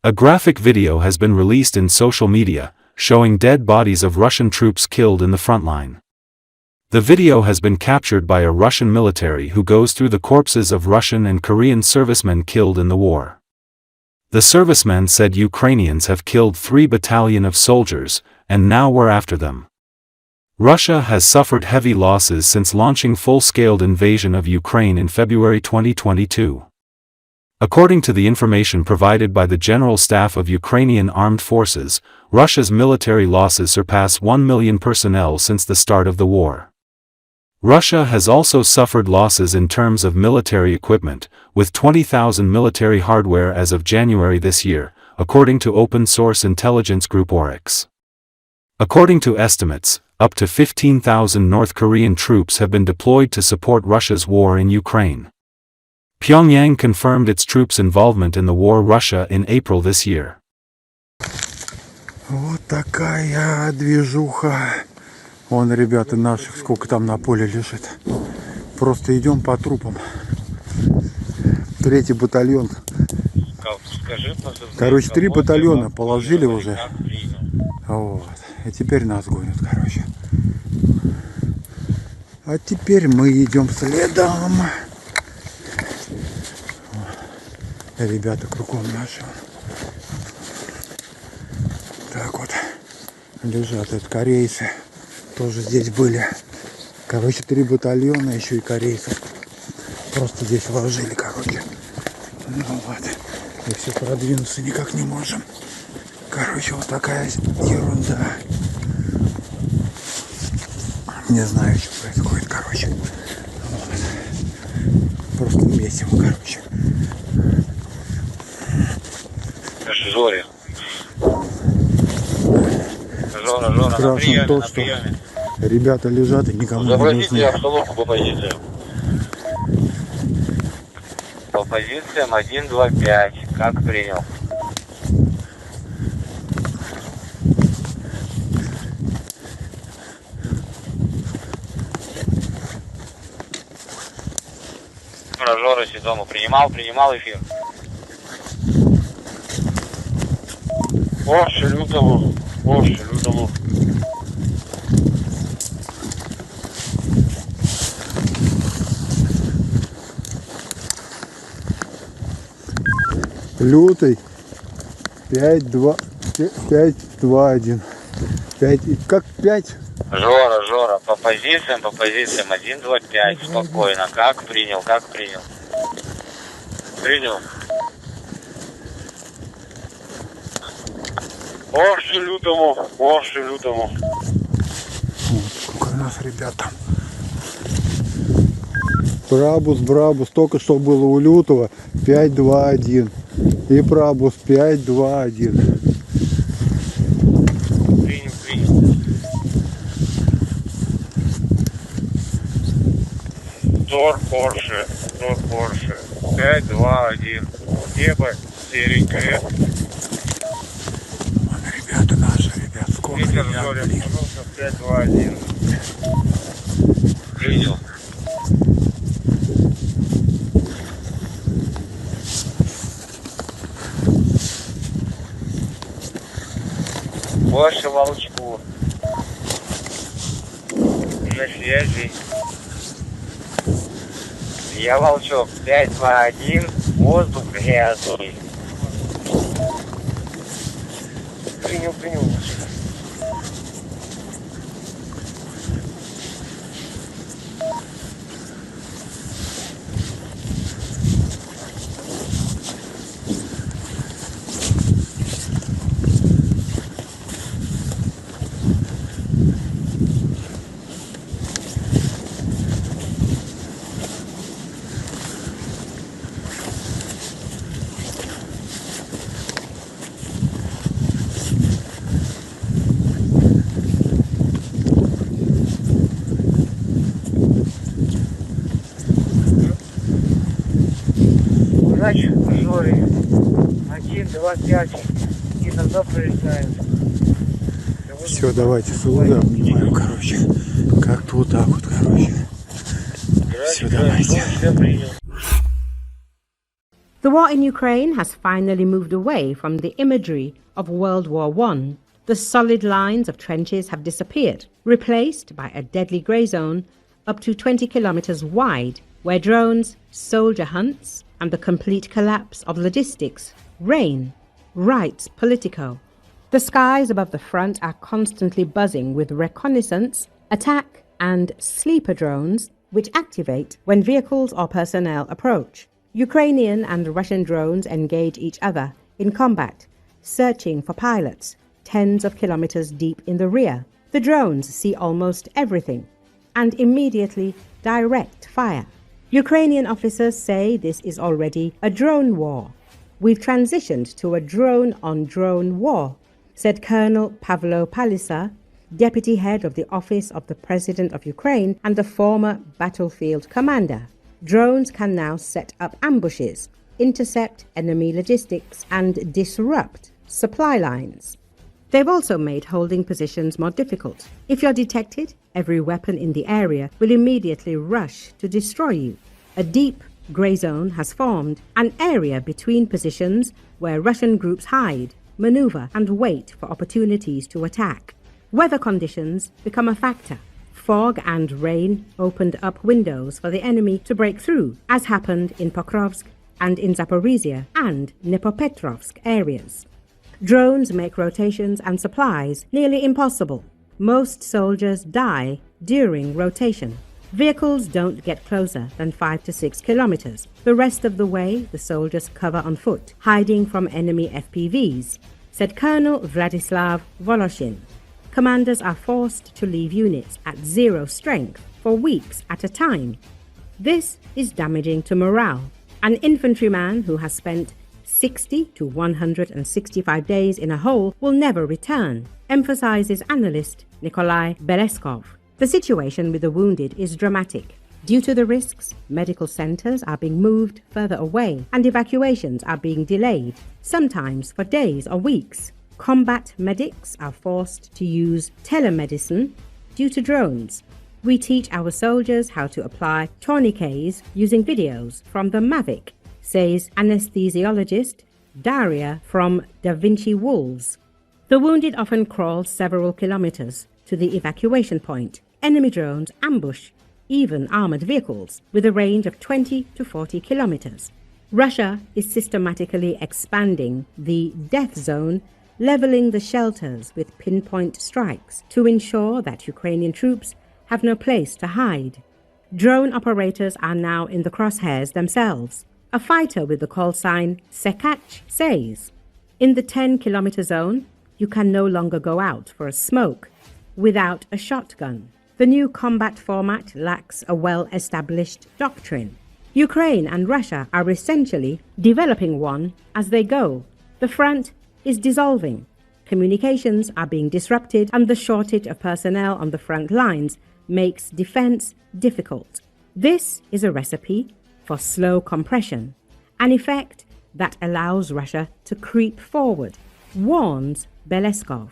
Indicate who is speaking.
Speaker 1: A graphic video has been released in social media, showing dead bodies of Russian troops killed in the front line. The video has been captured by a Russian military who goes through the corpses of Russian and Korean servicemen killed in the war. The servicemen said Ukrainians have killed 3 battalions of soldiers, and now we're after them. Russia has suffered heavy losses since launching full-scale invasion of Ukraine in February 2022. According to the information provided by the General Staff of Ukrainian Armed Forces, Russia's military losses surpass 1 million personnel since the start of the war. Russia has also suffered losses in terms of military equipment, with 20,000 military hardware as of January this year, according to open-source intelligence group Oryx. According to estimates, up to 15,000 North Korean troops have been deployed to support Russia's war in Ukraine. Pyongyang confirmed its troops' involvement in the war Russia in April this year.
Speaker 2: Вот такая движуха. Вон, ребята наших, сколько там на поле лежит. Просто идем по трупам. 3-й батальон. Короче, 3 батальона положили уже. Вот. И теперь нас гонят, короче. А теперь мы идем следом. Ребята кругом наши. Так вот. Лежат это корейцы. Тоже здесь были. Короче, 3 батальона, еще и корейцев. Просто здесь вложили, короче. Ну вот. И все продвинуться никак не можем. Короче, вот такая ерунда. Не знаю, что происходит, короче. Вот. Просто месиво, короче.
Speaker 3: Зоря. Жора,
Speaker 2: страшно то, что ребята лежат и никому не нужны.
Speaker 3: Забросите обстановку по позициям. По позициям 1, 2, 5. Как принял? Жора Седому принимал эфир. О, лютому.
Speaker 2: Лютый. 5, 2, 1. 5. Как 5?
Speaker 3: Жора, по позициям 1, 2, 5. Спокойно. Как принял? Принял. Лютому.
Speaker 2: Вот сколько у нас ребят там. Брабус. Только что было у Лютого 5, 2, 1. И Брабус 5, 2, 1.
Speaker 3: Принял. Тор Порше. 5, 2, 1. Небо серенькое.
Speaker 2: Ребята наши, сколько
Speaker 3: Ветер
Speaker 2: ребят,
Speaker 3: Зоря,
Speaker 2: блин.
Speaker 3: 5, 2, 1. Принял. Больше волчку. На связи. Я волчок. 5, 2, 1. Воздух грязный. Принял. Жори. 1, 2, 5. И тогда прилетает.
Speaker 2: Все, давайте сюда обнимаем, короче. Как-то вот так вот, короче. Все, давайте.
Speaker 4: The war in Ukraine has finally moved away from the imagery of World War I. The solid lines of trenches have disappeared, replaced by a deadly grey zone up to 20 kilometers wide, where drones, soldier hunts, and the complete collapse of logistics reign, writes Politico. The skies above the front are constantly buzzing with reconnaissance, attack, and sleeper drones, which activate when vehicles or personnel approach. Ukrainian and Russian drones engage each other in combat, searching for pilots tens of kilometers deep in the rear. The drones see almost everything and immediately direct fire. Ukrainian officers say this is already a drone war. We've transitioned to a drone-on-drone war, said Colonel Pavlo Palisa, deputy head of the Office of the President of Ukraine and a former battlefield commander. Drones can now set up ambushes, intercept enemy logistics, and disrupt supply lines. They've also made holding positions more difficult. If you're detected, every weapon in the area will immediately rush to destroy you. A deep grey zone has formed, an area between positions where Russian groups hide, maneuver, and wait for opportunities to attack. Weather conditions become a factor. Fog and rain opened up windows for the enemy to break through, as happened in Pokrovsk and in Zaporizhia and Dnipropetrovsk areas. Drones make rotations and supplies nearly impossible. Most soldiers die during rotation. Vehicles don't get closer than 5 to 6 kilometers. The rest of the way, the soldiers cover on foot, hiding from enemy FPVs, said Colonel Vladislav Voloshin. Commanders are forced to leave units at zero strength for weeks at a time. This is damaging to morale. An infantryman who has spent 60 to 165 days in a hole will never return, emphasizes analyst Nikolai Beleskov. The situation with the wounded is dramatic. Due to the risks, medical centers are being moved further away and evacuations are being delayed, sometimes for days or weeks. Combat medics are forced to use telemedicine due to drones. We teach our soldiers how to apply tourniquets using videos from the Mavic, says anesthesiologist Daria from Da Vinci Wolves. The wounded often crawl several kilometers to the evacuation point. Enemy drones ambush even armored vehicles with a range of 20 to 40 kilometers. Russia is systematically expanding the death zone, leveling the shelters with pinpoint strikes to ensure that Ukrainian troops have no place to hide. Drone operators are now in the crosshairs themselves. A fighter with the call sign Sekach says, "In the 10-kilometer zone, you can no longer go out for a smoke without a shotgun." The new combat format lacks a well-established doctrine. Ukraine and Russia are essentially developing one as they go. The front is dissolving. Communications are being disrupted, and the shortage of personnel on the front lines makes defense difficult. This is a recipe for slow compression, an effect that allows Russia to creep forward, warns Beleskov.